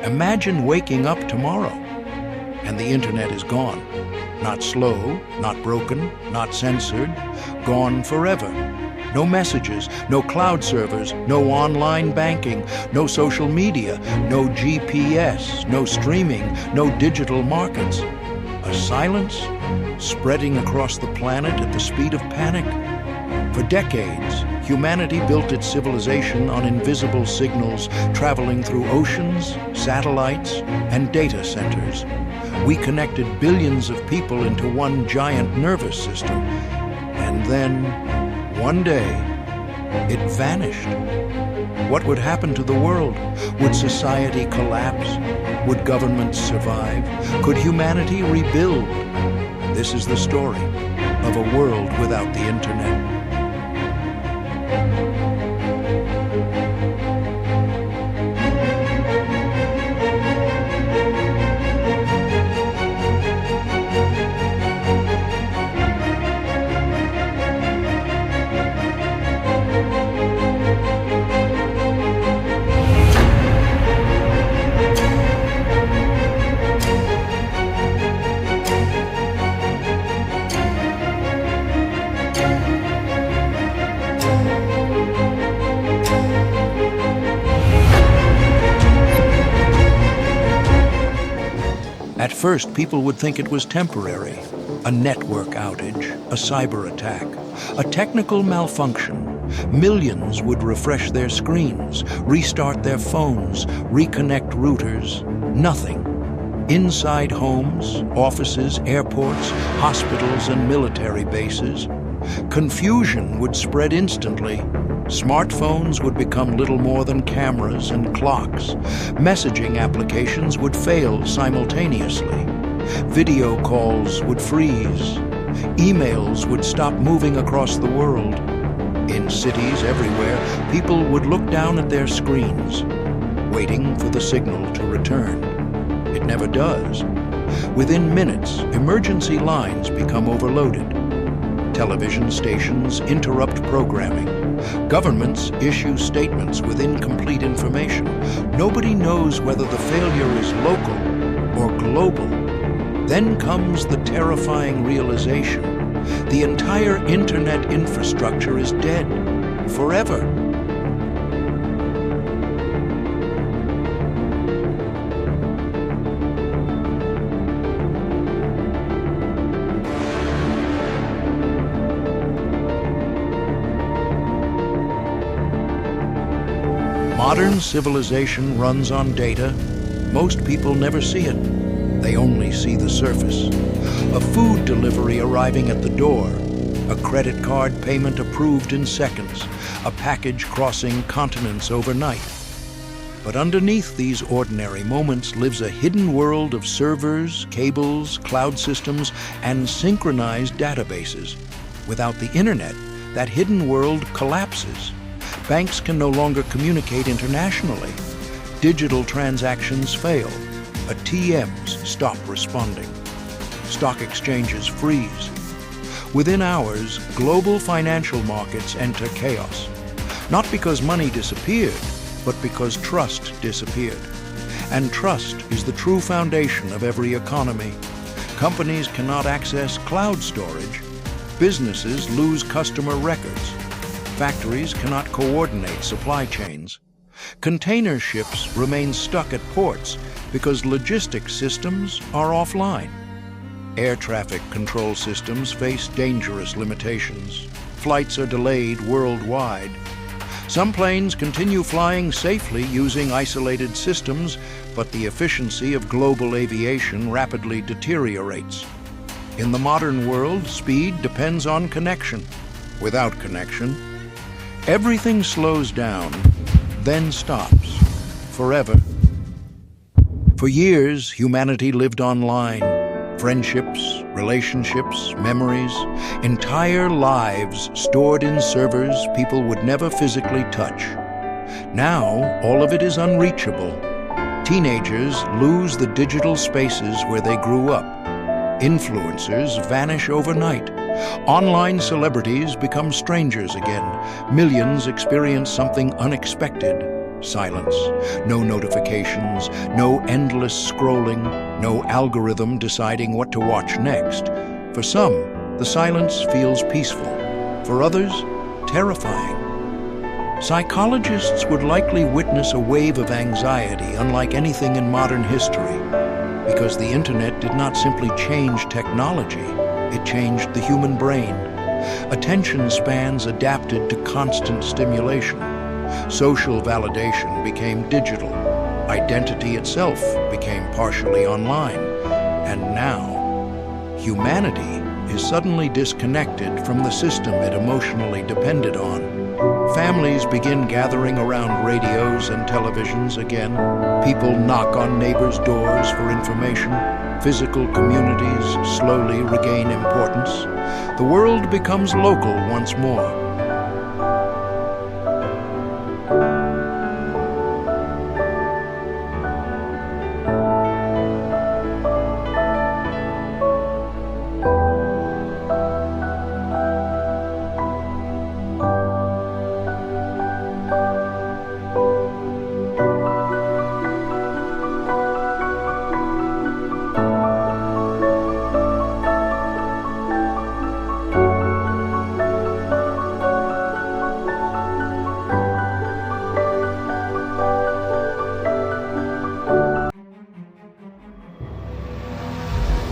Imagine waking up tomorrow, and the internet is gone. Not slow, not broken, not censored, gone forever. No messages, no cloud servers, no online banking, no social media, no GPS, no streaming, no digital markets. A silence spreading across the planet at the speed of panic. For decades, humanity built its civilization on invisible signals traveling through oceans, satellites, and data centers. We connected billions of people into one giant nervous system. And then, one day, it vanished. What would happen to the world? Would society collapse? Would governments survive? Could humanity rebuild? This is the story of a world without the internet. At first, people would think it was temporary, a network outage, a cyber attack, a technical malfunction. Millions would refresh their screens, restart their phones, reconnect routers. Nothing. Inside homes, offices, airports, hospitals, and military bases, confusion would spread instantly. Smartphones would become little more than cameras and clocks. Messaging applications would fail simultaneously. Video calls would freeze. Emails would stop moving across the world. In cities everywhere, people would look down at their screens, waiting for the signal to return. It never does. Within minutes, emergency lines become overloaded. Television stations interrupt programming. Governments issue statements with incomplete information. Nobody knows whether the failure is local or global. Then comes the terrifying realization: the entire internet infrastructure is dead, forever. Modern civilization runs on data. Most people never see it. They only see the surface. A food delivery arriving at the door, a credit card payment approved in seconds, a package crossing continents overnight. But underneath these ordinary moments lives a hidden world of servers, cables, cloud systems, and synchronized databases. Without the internet, that hidden world collapses. Banks can no longer communicate internationally. Digital transactions fail. ATMs stop responding. Stock exchanges freeze. Within hours, global financial markets enter chaos. Not because money disappeared, but because trust disappeared. And trust is the true foundation of every economy. Companies cannot access cloud storage. Businesses lose customer records. Factories cannot coordinate supply chains. Container ships remain stuck at ports because logistics systems are offline. Air traffic control systems face dangerous limitations. Flights are delayed worldwide. Some planes continue flying safely using isolated systems, but the efficiency of global aviation rapidly deteriorates. In the modern world, speed depends on connection. Without connection, everything slows down, then stops, forever. For years, humanity lived online. Friendships, relationships, memories, entire lives stored in servers people would never physically touch. Now, all of it is unreachable. Teenagers lose the digital spaces where they grew up. Influencers vanish overnight. Online celebrities become strangers again. Millions experience something unexpected. Silence. No notifications, no endless scrolling, no algorithm deciding what to watch next. For some, the silence feels peaceful. For others, terrifying. Psychologists would likely witness a wave of anxiety unlike anything in modern history, because the internet did not simply change technology, it changed the human brain. Attention spans adapted to constant stimulation. Social validation became digital. Identity itself became partially online. And now, humanity is suddenly disconnected from the system it emotionally depended on. Families begin gathering around radios and televisions again. People knock on neighbors' doors for information. Physical communities slowly regain importance. The world becomes local once more.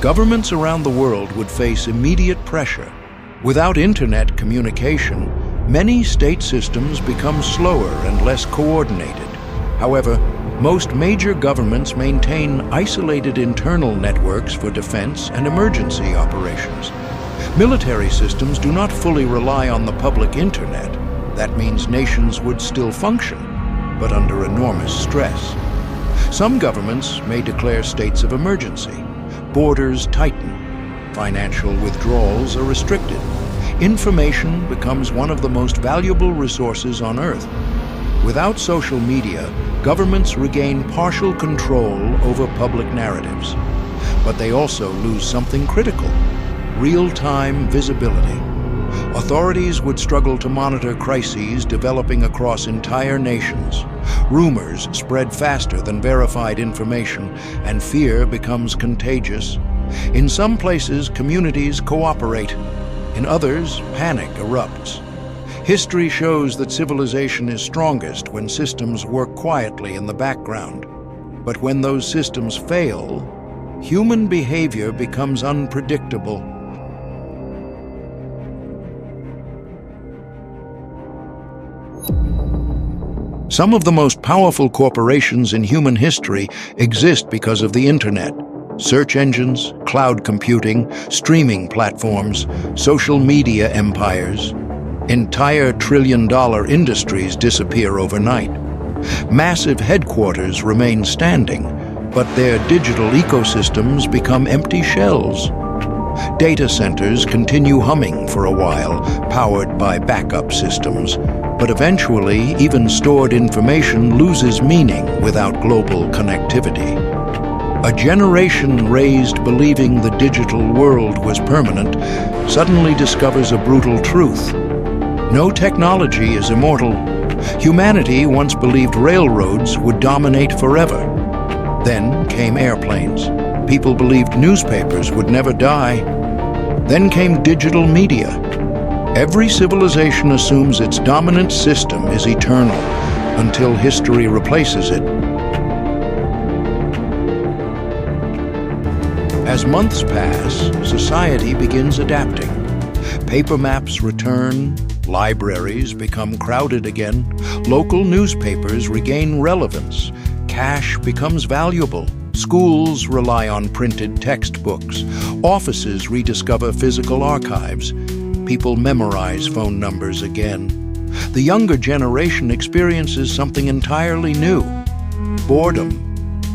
Governments around the world would face immediate pressure. Without internet communication, many state systems become slower and less coordinated. However, most major governments maintain isolated internal networks for defense and emergency operations. Military systems do not fully rely on the public internet. That means nations would still function, but under enormous stress. Some governments may declare states of emergency. Borders tighten. Financial withdrawals are restricted. Information becomes one of the most valuable resources on Earth. Without social media, governments regain partial control over public narratives. But they also lose something critical: real-time visibility. Authorities would struggle to monitor crises developing across entire nations. Rumors spread faster than verified information, and fear becomes contagious. In some places, communities cooperate. In others, panic erupts. History shows that civilization is strongest when systems work quietly in the background. But when those systems fail, human behavior becomes unpredictable. Some of the most powerful corporations in human history exist because of the internet. Search engines, cloud computing, streaming platforms, social media empires. Entire trillion-dollar industries disappear overnight. Massive headquarters remain standing, but their digital ecosystems become empty shells. Data centers continue humming for a while, powered by backup systems. But eventually, even stored information loses meaning without global connectivity. A generation raised believing the digital world was permanent suddenly discovers a brutal truth. No technology is immortal. Humanity once believed railroads would dominate forever. Then came airplanes. People believed newspapers would never die. Then came digital media. Every civilization assumes its dominant system is eternal until history replaces it. As months pass, society begins adapting. Paper maps return, libraries become crowded again, local newspapers regain relevance, cash becomes valuable, schools rely on printed textbooks, offices rediscover physical archives. People memorize phone numbers again. The younger generation experiences something entirely new: boredom.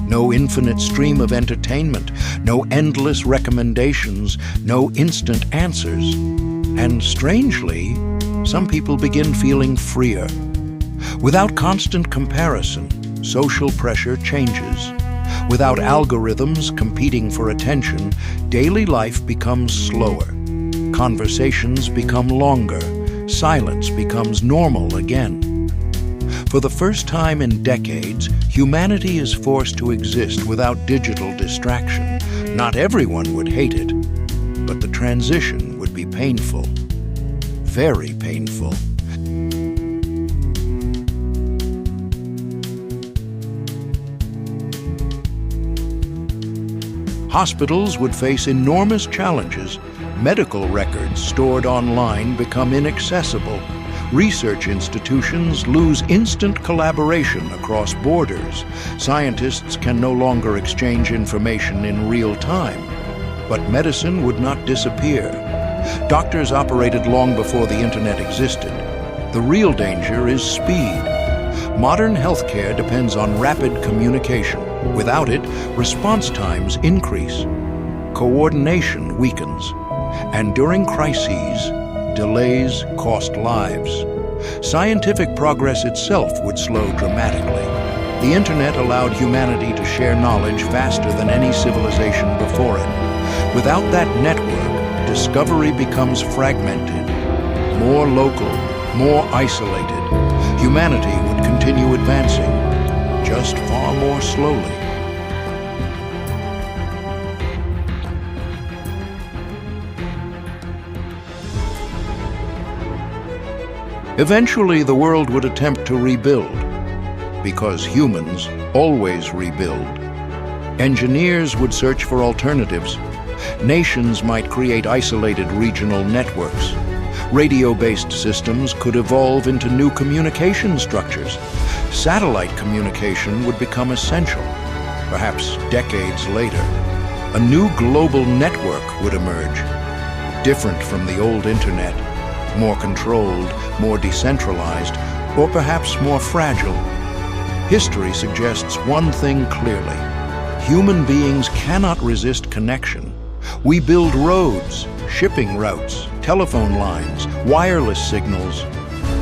No infinite stream of entertainment, no endless recommendations, no instant answers. And strangely, some people begin feeling freer. Without constant comparison, social pressure changes. Without algorithms competing for attention, daily life becomes slower. Conversations become longer. Silence becomes normal again. For the first time in decades, humanity is forced to exist without digital distraction. Not everyone would hate it, but the transition would be painful. Very painful. Hospitals would face enormous challenges. Medical records stored online become inaccessible. Research institutions lose instant collaboration across borders. Scientists can no longer exchange information in real time. But medicine would not disappear. Doctors operated long before the internet existed. The real danger is speed. Modern healthcare depends on rapid communication. Without it, response times increase. Coordination weakens. And during crises, delays cost lives. Scientific progress itself would slow dramatically. The internet allowed humanity to share knowledge faster than any civilization before it. Without that network, discovery becomes fragmented, more local, more isolated. Humanity would continue advancing, just far more slowly. Eventually, the world would attempt to rebuild, because humans always rebuild. Engineers would search for alternatives. Nations might create isolated regional networks. Radio-based systems could evolve into new communication structures. Satellite communication would become essential, perhaps decades later. A new global network would emerge, different from the old internet, more controlled, more decentralized, or perhaps more fragile. History suggests one thing clearly. Human beings cannot resist connection. We build roads, shipping routes, telephone lines, wireless signals.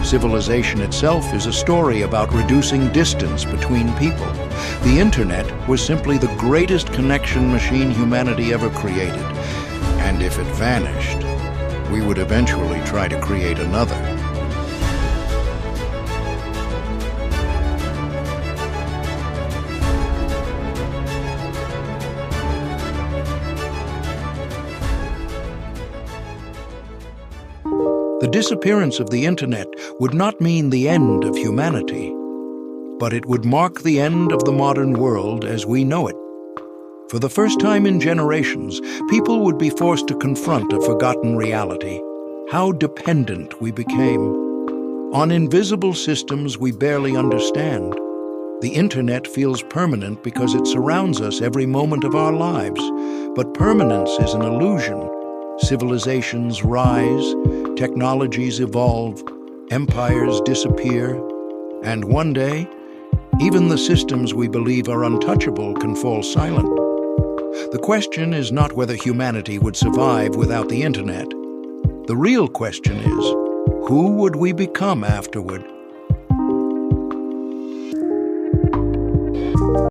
Civilization itself is a story about reducing distance between people. The internet was simply the greatest connection machine humanity ever created. And if it vanished, we would eventually try to create another. The disappearance of the internet would not mean the end of humanity, but it would mark the end of the modern world as we know it. For the first time in generations, people would be forced to confront a forgotten reality: how dependent we became on invisible systems we barely understand. The internet feels permanent because it surrounds us every moment of our lives, but permanence is an illusion. Civilizations rise, technologies evolve, empires disappear, and one day, even the systems we believe are untouchable can fall silent. The question is not whether humanity would survive without the internet. The real question is, who would we become afterward?